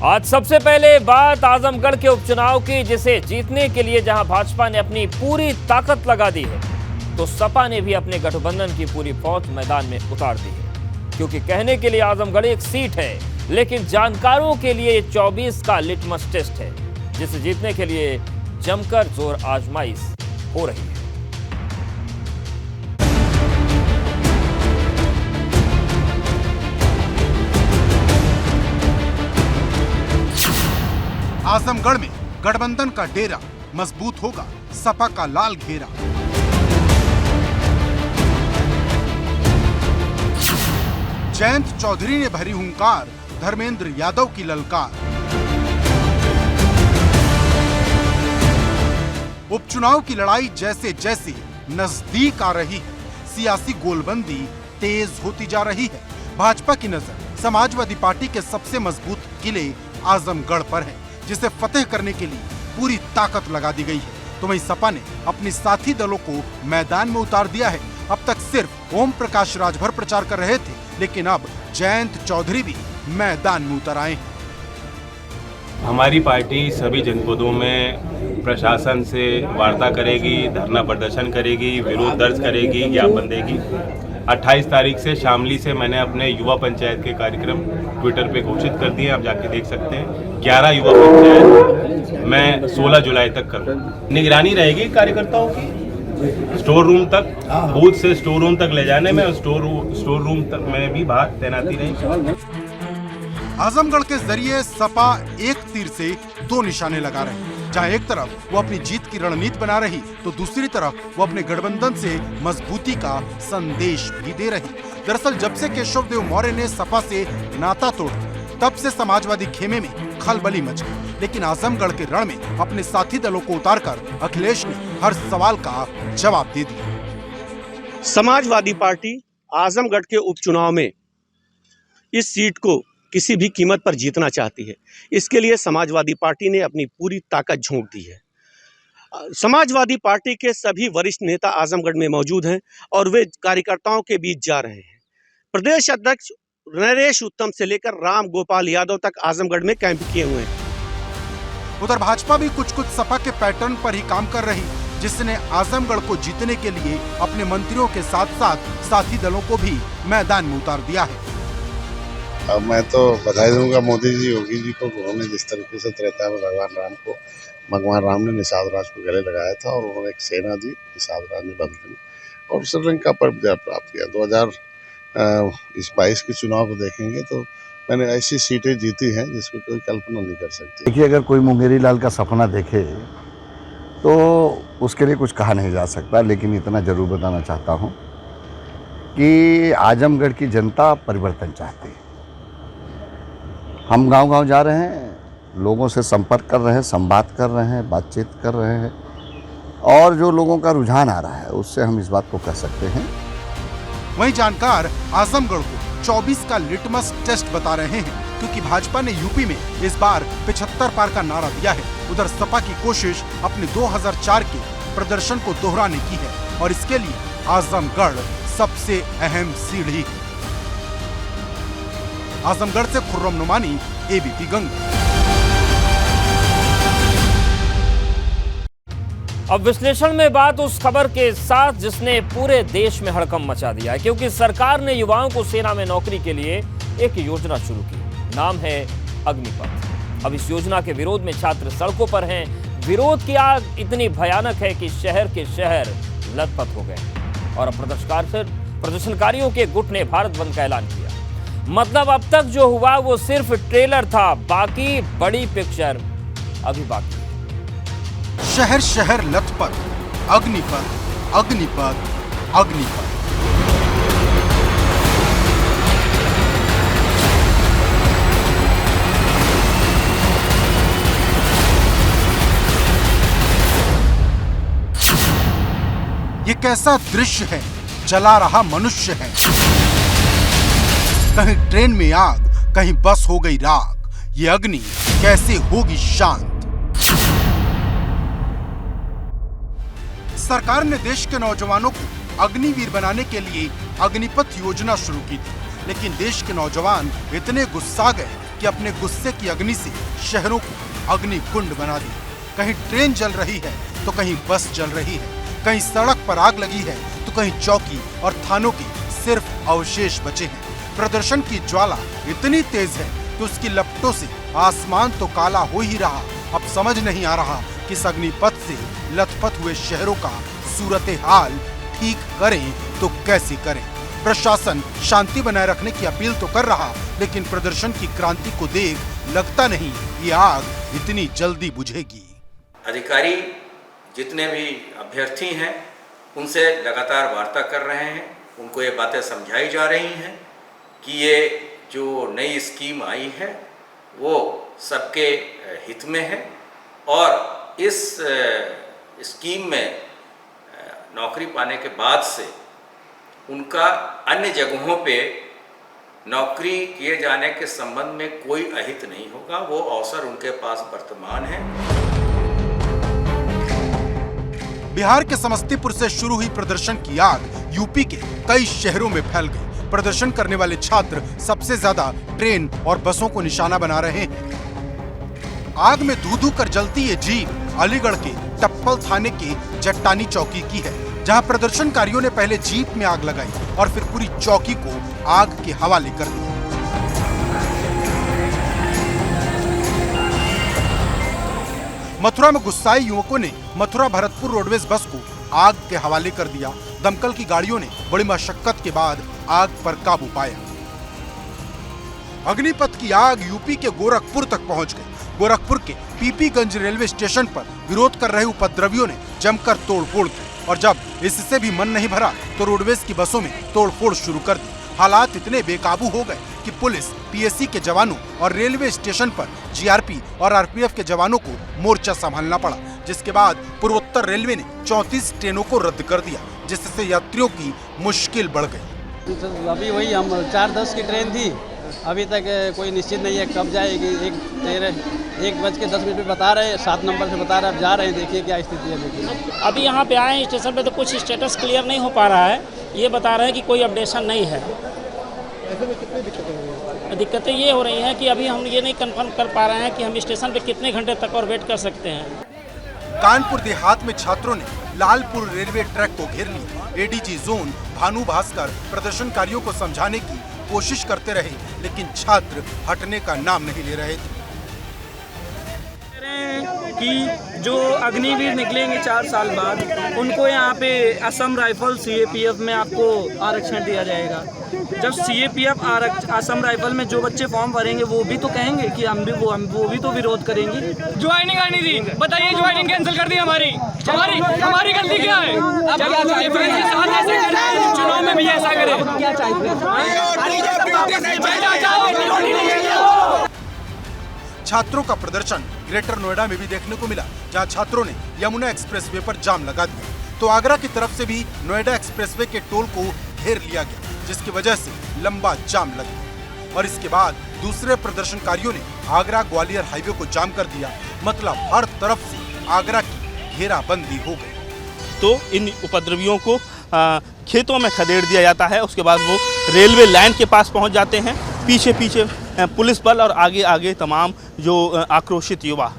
आज सबसे पहले बात आजमगढ़ के उपचुनाव की, जिसे जीतने के लिए जहां भाजपा ने अपनी पूरी ताकत लगा दी है, तो सपा ने भी अपने गठबंधन की पूरी फौज मैदान में उतार दी है। क्योंकि कहने के लिए आजमगढ़ एक सीट है, लेकिन जानकारों के लिए ये 24 का लिटमस टेस्ट है, जिसे जीतने के लिए जमकर जोर आजमाइश हो रही है। आजमगढ़ में गठबंधन का डेरा, मजबूत होगा सपा का लाल घेरा। जयंत चौधरी ने भरी हुंकार, धर्मेंद्र यादव की ललकार। उपचुनाव की लड़ाई जैसे जैसे नजदीक आ रही है, सियासी गोलबंदी तेज होती जा रही है। भाजपा की नजर समाजवादी पार्टी के सबसे मजबूत किले आजमगढ़ पर है, जिसे फतेह करने के लिए पूरी ताकत लगा दी गई है। तो वहीं सपा ने अपने साथी दलों को मैदान में उतार दिया है। अब तक सिर्फ ओम प्रकाश राजभर प्रचार कर रहे थे, लेकिन अब जयंत चौधरी भी मैदान में उतर आए हैं। हमारी पार्टी सभी जनपदों में प्रशासन से वार्ता करेगी, धरना प्रदर्शन करेगी, विरोध दर्ज करेगी, ज्ञापन देगी। 28 तारीख से शामली से मैंने अपने युवा पंचायत के कार्यक्रम ट्विटर पे घोषित कर दिए, आप जाके देख सकते हैं। 11 युवा पंचायत मैं 16 जुलाई तक करूँगा। निगरानी रहेगी कार्यकर्ताओं की, स्टोर रूम तक, बूथ से स्टोर रूम तक ले जाने में, स्टोर रूम तक में भी बाहर तैनाती रहेगी। आजमगढ़ के जरिए सपा एक तीर से दो निशाने लगा रहे हैं। जहां एक तरफ वो अपनी जीत की रणनीति बना रही, तो दूसरी तरफ वो अपने गठबंधन से मजबूती का संदेश भी दे रही। दरअसल जब से केशव देव मौर्य ने सपा से नाता तोड़ा, तब से समाजवादी खेमे में खलबली मच गई। लेकिन आजमगढ़ के रण में अपने साथी दलों को उतारकर अखिलेश ने हर सवाल का जवाब दे दिया। समाजवादी पार्टी आजमगढ़ के उपचुनाव में इस सीट को किसी भी कीमत पर जीतना चाहती है। इसके लिए समाजवादी पार्टी ने अपनी पूरी ताकत झोंक दी है। समाजवादी पार्टी के सभी वरिष्ठ नेता आजमगढ़ में मौजूद हैं और वे कार्यकर्ताओं के बीच जा रहे हैं। प्रदेश अध्यक्ष नरेश उत्तम से लेकर राम गोपाल यादव तक आजमगढ़ में कैंप किए हुए हैं। उधर भाजपा भी कुछ सपा के पैटर्न पर ही काम कर रही, जिसने आजमगढ़ को जीतने के लिए अपने मंत्रियों के साथ साथ साथी दलों को भी मैदान में उतार दिया है। अब मैं तो बधाई दूंगा मोदी जी, योगी जी को। उन्होंने जिस तरीके से त्रेता में भगवान राम ने निषाद राज को गले लगाया था और उन्होंने एक सेना दी, निषाद राज ने बदले में, और श्रीलंका पर विजय प्राप्त किया। 2022 के चुनाव को देखेंगे तो मैंने ऐसी सीटें जीती हैं जिसको कोई कल्पना नहीं कर सकती। देखिए, अगर कोई मुंगेरी लाल का सपना देखे तो उसके लिए कुछ कहा नहीं जा सकता, लेकिन इतना जरूर बताना चाहता हूँ कि आजमगढ़ की जनता परिवर्तन चाहती है। हम गांव-गांव जा रहे हैं, लोगों से संपर्क कर रहे हैं, संवाद कर रहे हैं, बातचीत कर रहे हैं, और जो लोगों का रुझान आ रहा है उससे हम इस बात को कह सकते हैं। वहीं जानकार आजमगढ़ को 24 का लिटमस टेस्ट बता रहे हैं, क्योंकि भाजपा ने यूपी में इस बार 75 पार का नारा दिया है। उधर सपा की कोशिश अपने 2004 के प्रदर्शन को दोहराने की है, और इसके लिए आजमगढ़ सबसे अहम सीढ़ी है। आजमगढ़ से खुर्रम नुमानी, एबीपी गंगा। अब विश्लेषण में बात उस खबर के साथ जिसने पूरे देश में हड़कंप मचा दिया है, क्योंकि सरकार ने युवाओं को सेना में नौकरी के लिए एक योजना शुरू की। नाम है अग्निपथ। अब इस योजना के विरोध में छात्र सड़कों पर हैं। विरोध की आग इतनी भयानक है कि शहर के शहर लथपथ हो गए, और अब प्रदर्शनकारियों के गुट ने भारत बंद का ऐलान किया। मतलब अब तक जो हुआ वो सिर्फ ट्रेलर था, बाकी बड़ी पिक्चर अभी बाकी है। शहर शहर लथपथ, अग्निपथ, अग्निपथ, अग्निपथ। ये कैसा दृश्य है, जला रहा मनुष्य है। कहीं ट्रेन में आग, कहीं बस हो गई राख। ये अग्नि कैसे होगी शांत? सरकार ने देश के नौजवानों को अग्निवीर बनाने के लिए अग्निपथ योजना शुरू की थी, लेकिन देश के नौजवान इतने गुस्सा गए कि अपने गुस्से की अग्नि से शहरों को अग्निकुंड बना दी। कहीं ट्रेन जल रही है तो कहीं बस जल रही है, कहीं सड़क पर आग लगी है तो कहीं चौकी और थानों के सिर्फ अवशेष बचे हैं। प्रदर्शन की ज्वाला इतनी तेज है कि उसकी लपटों से आसमान तो काला हो ही रहा। अब समझ नहीं आ रहा कि इस अग्निपथ से लथपथ हुए शहरों का सूरत हाल ठीक करें तो कैसे करें। प्रशासन शांति बनाए रखने की अपील तो कर रहा, लेकिन प्रदर्शन की क्रांति को देख लगता नहीं ये आग इतनी जल्दी बुझेगी। अधिकारी जितने भी अभ्यर्थी हैं उनसे लगातार वार्ता कर रहे हैं, उनको ये बातें समझाई जा रही हैं कि ये जो नई स्कीम आई है वो सबके हित में है और इस स्कीम में नौकरी पाने के बाद से उनका अन्य जगहों पे नौकरी किए जाने के संबंध में कोई अहित नहीं होगा, वो अवसर उनके पास वर्तमान है। बिहार के समस्तीपुर से शुरू हुई प्रदर्शन की आग यूपी के कई शहरों में फैल गई। प्रदर्शन करने वाले छात्र सबसे ज्यादा ट्रेन और बसों को निशाना बना रहे हैं। आग में धू धू कर जलती ये जीप अलीगढ़ के टप्पल थाने के जट्टानी चौकी की है, जहां प्रदर्शनकारियों ने पहले जीप में आग लगाई और फिर पूरी चौकी को आग के हवाले कर दिया। मथुरा में गुस्साए युवकों ने मथुरा भरतपुर रोडवेज बस को आग के हवाले कर दिया। दमकल की गाड़ियों ने बड़ी मशक्कत के बाद आग पर काबू पाया। अग्निपथ की आग यूपी के गोरखपुर तक पहुंच गई। गोरखपुर के पीपीगंज रेलवे स्टेशन पर विरोध कर रहे उपद्रवियों ने जमकर तोड़फोड़ की और जब इससे भी मन नहीं भरा तो रोडवेज की बसों में तोड़फोड़ शुरू कर दी। हालात इतने बेकाबू हो गए कि पुलिस, पीएससी के जवानों और रेलवे स्टेशन पर जीआरपी और आरपीएफ के जवानों को मोर्चा संभालना पड़ा, जिसके बाद पूर्वोत्तर रेलवे ने 34 ट्रेनों को रद्द कर दिया, जिससे यात्रियों की मुश्किल बढ़ गई। अभी वही हम 4:10 की ट्रेन थी, अभी तक कोई निश्चित नहीं है कब जाएगी। 1:10 पे बता रहे, 7 नंबर से बता रहे, अब जा रहे हैं, देखिए क्या स्थिति है। देखिए अभी यहाँ पे आए हैं स्टेशन पे तो कुछ स्टेटस क्लियर नहीं हो पा रहा है, ये बता रहे हैं कि कोई अपडेशन नहीं है। ऐसे में कितनी दिक्कतें हो रही हैं? दिक्कतें ये हो रही हैं कि अभी हम ये नहीं कंफर्म कर पा रहे हैं कि हम स्टेशन पे कितने घंटे तक और वेट कर सकते हैं। कानपुर देहात में छात्रों ने लालपुर रेलवे ट्रैक को घेर लिया। एडीजी जोन भानु भास्कर प्रदर्शनकारियों को समझाने की कोशिश करते रहे, लेकिन छात्र हटने का नाम नहीं ले रहे थे। कि जो अग्निवीर निकलेंगे 4 साल बाद, उनको यहाँ पे असम राइफल सीएपीएफ में आपको आरक्षण दिया जाएगा। जब सीएपीएफ असम राइफल में जो बच्चे फॉर्म भरेंगे वो भी तो कहेंगे कि हम भी तो विरोध करेंगे। ज्वाइनिंग आनी थी, बताइए ज्वाइनिंग कैंसिल कर दी हमारी गलती क्या है? चुनाव में भी ऐसा करें। छात्रों का प्रदर्शन ग्रेटर नोएडा में भी देखने को मिला, जहां छात्रों ने यमुना एक्सप्रेसवे पर जाम लगा दिया। तो आगरा की तरफ से भी नोएडा एक्सप्रेसवे के टोल को घेर लिया गया, जिसकी वजह से लंबा जाम लग गया। और इसके बाद दूसरे प्रदर्शनकारियों ने आगरा ग्वालियर हाईवे को जाम कर दिया। मतलब हर तरफ से आगरा की घेराबंदी हो गई। तो इन उपद्रवियों को खेतों में खदेड़ दिया जाता है, उसके बाद वो रेलवे लाइन के पास पहुंच जाते हैं। पीछे पीछे पुलिस बल और आगे आगे तमाम जो आक्रोशित युवा।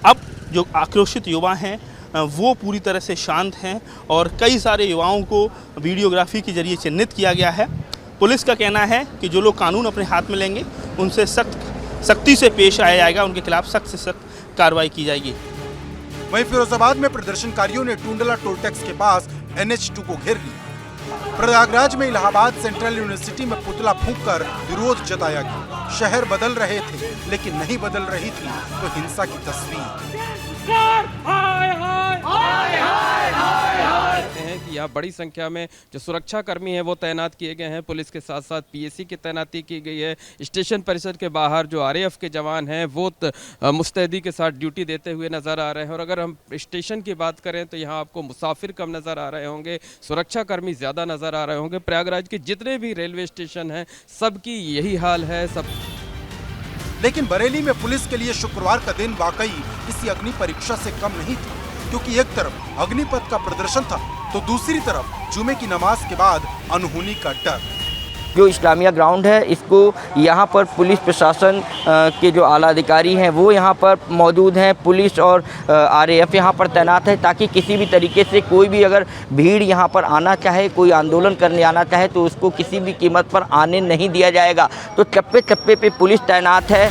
अब जो आक्रोशित युवा हैं वो पूरी तरह से शांत हैं और कई सारे युवाओं को वीडियोग्राफी के जरिए चिन्हित किया गया है। पुलिस का कहना है कि जो लोग कानून अपने हाथ में लेंगे उनसे सख्ती से पेश आया जाएगा, उनके खिलाफ सख्त से सख्त कार्रवाई की जाएगी। वहीं फिरोजाबाद में प्रदर्शनकारियों ने टूंडला टोल टैक्स के पास NH2 को घेर लिया। प्रयागराज में इलाहाबाद सेंट्रल यूनिवर्सिटी में पुतला फूंककर विरोध जताया गया। शहर बदल रहे थे लेकिन नहीं बदल रही थी तो हिंसा की तस्वीर। हैं कि यहाँ बड़ी संख्या में जो सुरक्षा कर्मी हैं वो तैनात किए गए हैं। पुलिस के साथ साथ पीएससी की तैनाती की गई है। स्टेशन परिसर के बाहर जो आरएएफ के जवान हैं वो मुस्तैदी के साथ ड्यूटी देते हुए नजर आ रहे हैं। और अगर हम स्टेशन की बात करें तो यहाँ आपको मुसाफिर कम नजर आ रहे होंगे, सुरक्षा कर्मी ज़्यादा नजर आ रहे होंगे। प्रयागराज के जितने भी रेलवे स्टेशन हैं सबकी यही हाल है। लेकिन बरेली में पुलिस के लिए शुक्रवार का दिन वाकई किसी अग्नि परीक्षा से कम नहीं थी, क्योंकि एक तरफ अग्निपथ का प्रदर्शन था तो दूसरी तरफ जुमे की नमाज के बाद अनहोनी का डर। जो इस्लामिया ग्राउंड है इसको यहाँ पर पुलिस प्रशासन के जो आला अधिकारी हैं वो यहाँ पर मौजूद हैं, पुलिस और RAF यहाँ पर तैनात है ताकि किसी भी तरीके से कोई भी अगर भीड़ यहाँ पर आना चाहे, कोई आंदोलन करने आना चाहे तो उसको किसी भी कीमत पर आने नहीं दिया जाएगा। तो चप्पे चप्पे पे पुलिस तैनात है।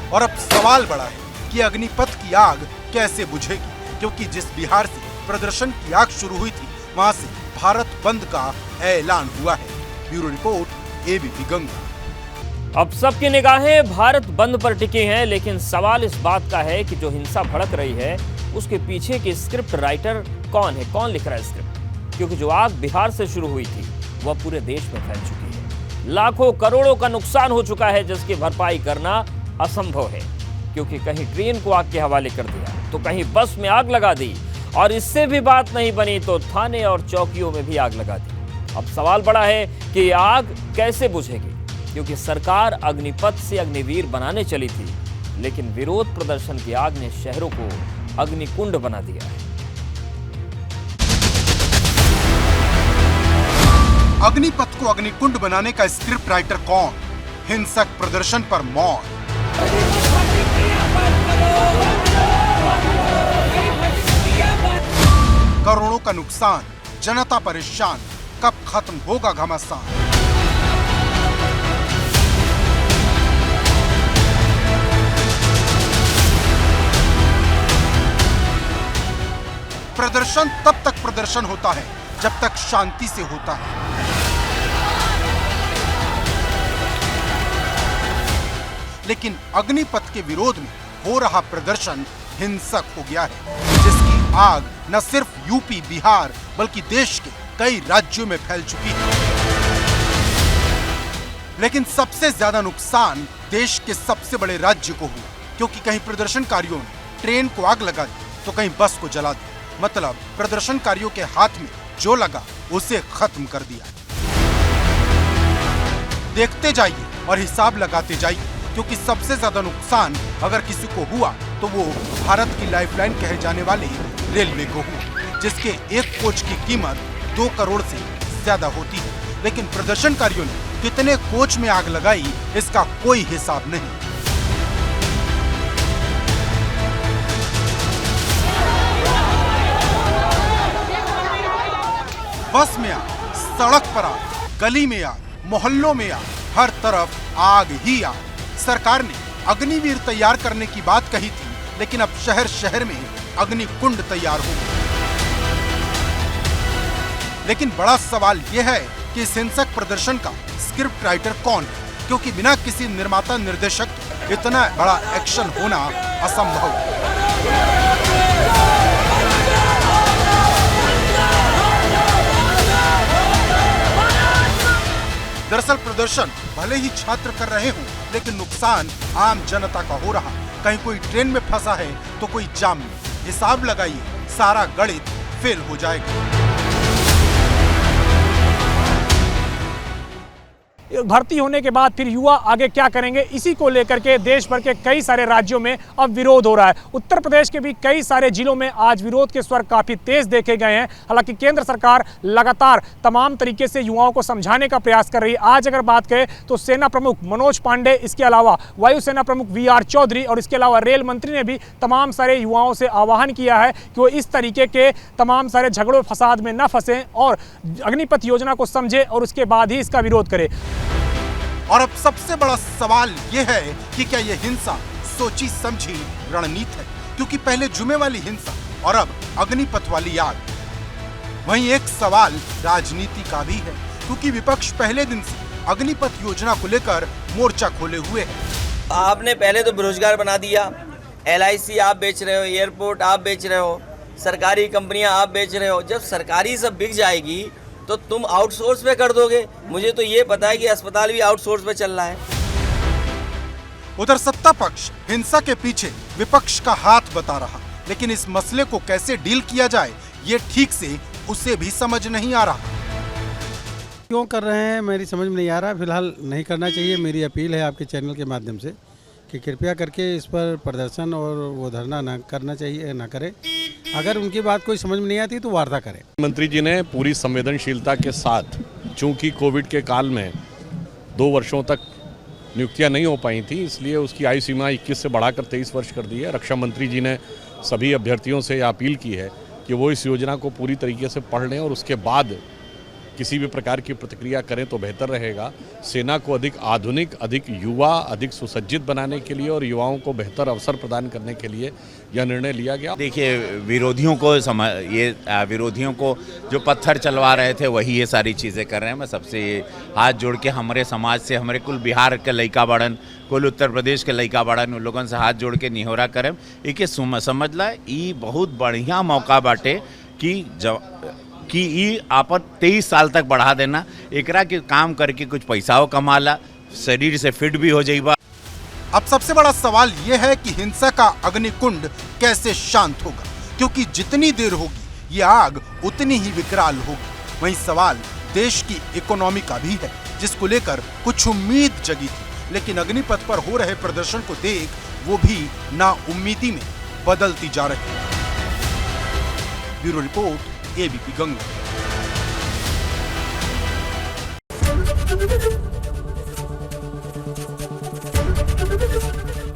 और अब सवाल बड़ा है कि अग्निपथ की आग कैसे बुझेगी, क्योंकि जिस बिहार से प्रदर्शन की आग शुरू हुई थी वहां से भारत बंद का ऐलान हुआ है। Bureau report, ABP Ganga. अब सबकी निगाहें भारत बंद पर टिकी हैं, लेकिन सवाल इस बात का है कि जो हिंसा भड़क रही है उसके पीछे की स्क्रिप्ट राइटर कौन है, कौन लिख रहा है स्क्रिप्ट? क्योंकि जो आग बिहार से शुरू हुई थी वह पूरे देश में फैल चुकी है। लाखों करोड़ों का नुकसान हो चुका है जिसकी भरपाई करना असंभव है, क्योंकि कहीं ट्रेन को आग के हवाले कर दिया तो कहीं बस में आग लगा दी, और इससे भी बात नहीं बनी तो थाने और चौकियों में भी आग लगा दी। अब सवाल बड़ा है कि आग कैसे बुझेगी, क्योंकि सरकार अग्निपथ से अग्निवीर बनाने चली थी, लेकिन विरोध प्रदर्शन की आग ने शहरों को अग्निकुंड बना दिया है। अग्निपथ को अग्निकुंड बनाने का स्क्रिप्ट राइटर कौन? हिंसक प्रदर्शन पर मौत। करोड़ों का नुकसान, जनता परेशान, कब खत्म होगा घमासान? प्रदर्शन तब तक प्रदर्शन होता है जब तक शांति से होता है। लेकिन अग्निपथ के विरोध में हो रहा प्रदर्शन हिंसक हो गया है, जिसकी आग न सिर्फ यूपी, बिहार बल्कि देश के कई राज्यों में फैल चुकी है। लेकिन सबसे ज्यादा नुकसान देश के सबसे बड़े राज्य को हुआ, क्योंकि कहीं प्रदर्शनकारियों ने ट्रेन को आग लगा दी तो कहीं बस को जला दिया। मतलब प्रदर्शनकारियों के हाथ में जो लगा उसे खत्म कर दिया। देखते जाइए और हिसाब लगाते जाइए, क्योंकि सबसे ज्यादा नुकसान अगर किसी को हुआ तो वो भारत की लाइफलाइन कहे जाने वाली रेलवे को हुआ, जिसके एक कोच की कीमत 2 करोड़ से ज्यादा होती है। लेकिन प्रदर्शनकारियों ने कितने कोच में आग लगाई इसका कोई हिसाब नहीं। बस में आग, सड़क पर आग, गली में आग, मोहल्लों में आग, हर तरफ आग ही आग। सरकार ने अग्निवीर तैयार करने की बात कही थी, लेकिन अब शहर शहर में अग्निकुंड तैयार हो गए। लेकिन बड़ा सवाल यह है कि इस हिंसक प्रदर्शन का स्क्रिप्ट राइटर कौन है, क्योंकि बिना किसी निर्माता निर्देशक के इतना बड़ा एक्शन होना असंभव है। दरअसल प्रदर्शन भले ही छात्र कर रहे हों, लेकिन नुकसान आम जनता का हो रहा। कहीं कोई ट्रेन में फंसा है तो कोई जाम में। हिसाब लगाइए, सारा गणित फेल हो जाएगा। भर्ती होने के बाद फिर युवा आगे क्या करेंगे, इसी को लेकर के देश भर के कई सारे राज्यों में अब विरोध हो रहा है। उत्तर प्रदेश के भी कई सारे जिलों में आज विरोध के स्वर काफी तेज देखे गए हैं। हालांकि केंद्र सरकार लगातार तमाम तरीके से युवाओं को समझाने का प्रयास कर रही है। आज अगर बात करें तो सेना प्रमुख मनोज पांडे, इसके अलावा वायुसेना प्रमुख VR चौधरी और इसके अलावा रेल मंत्री ने भी तमाम सारे युवाओं से आह्वान किया है कि वो इस तरीके के तमाम सारे झगड़ों फसाद में न फंसें और अग्निपथ योजना को समझे और उसके बाद ही इसका विरोध करें। और अब सबसे बड़ा सवाल यह है कि क्या यह हिंसा सोची समझी रणनीति है, क्योंकि पहले जुमे वाली हिंसा और अब अग्निपथ वाली आग। वहीं एक सवाल राजनीति का भी है, क्योंकि विपक्ष पहले दिन से अग्निपथ योजना को लेकर मोर्चा खोले हुए है। आपने पहले तो बेरोजगार बना दिया, LIC आप बेच रहे हो, एयरपोर्ट आप बेच रहे हो, सरकारी कंपनियां आप बेच रहे हो। जब सरकारी सब बिक जाएगी तो तुम आउटसोर्स पे कर दोगे। मुझे तो ये पता है कि अस्पताल भी आउटसोर्स पे चल रहा है। उधर सत्ता पक्ष हिंसा के पीछे विपक्ष का हाथ बता रहा, लेकिन इस मसले को कैसे डील किया जाए ये ठीक से उसे भी समझ नहीं आ रहा। क्यों कर रहे हैं मेरी समझ में नहीं आ रहा। फिलहाल नहीं करना चाहिए। मेरी अपील है आपके चैनल के माध्यम से कि कृपया करके इस पर प्रदर्शन और वो धरना ना करना चाहिए, ना करें। अगर उनकी बात कोई समझ में नहीं आती तो वार्ता करें। मंत्री जी ने पूरी संवेदनशीलता के साथ, चूंकि कोविड के काल में 2 वर्षों तक नियुक्तियां नहीं हो पाई थी, इसलिए उसकी आयु सीमा 21 से बढ़ाकर 23 वर्ष कर दी है। रक्षा मंत्री जी ने सभी अभ्यर्थियों से अपील की है कि वो इस योजना को पूरी तरीके से पढ़ लें और उसके बाद किसी भी प्रकार की प्रतिक्रिया करें तो बेहतर रहेगा। सेना को अधिक आधुनिक, अधिक युवा, अधिक सुसज्जित बनाने के लिए और युवाओं को बेहतर अवसर प्रदान करने के लिए यह निर्णय लिया गया। देखिए, विरोधियों को जो पत्थर चलवा रहे थे वही ये सारी चीज़ें कर रहे हैं। मैं सबसे हाथ जोड़ के हमारे समाज से, हमारे कुल बिहार के लइका बड़न, कुल उत्तर प्रदेश के लइका बड़न, उन लोगों से हाथ जोड़ के निहोरा करें। एक समझ ला, ई बहुत बढ़िया मौका बाटे कि ई आपन 23 साल तक बढ़ा देना, एकरा के काम करके कुछ पैसाओ कमाला, शरीर से फिट भी हो जाइबा। अब सबसे बड़ा सवाल यह है कि हिंसा का अग्निकुंड कैसे शांत होगा, क्योंकि जितनी देर होगी ये आग उतनी ही विकराल होगी। वहीं सवाल देश की इकोनॉमी का भी है, जिसको लेकर कुछ उम्मीद जगी थी, लेकिन अग्निपथ पर हो रहे प्रदर्शन को देख वो भी नाउम्मीदी में बदलती जा रही है। Bureau report, ABP Ganga.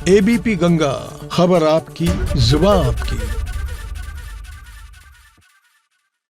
ABP Ganga, खबर आपकी, जुबान आपकी।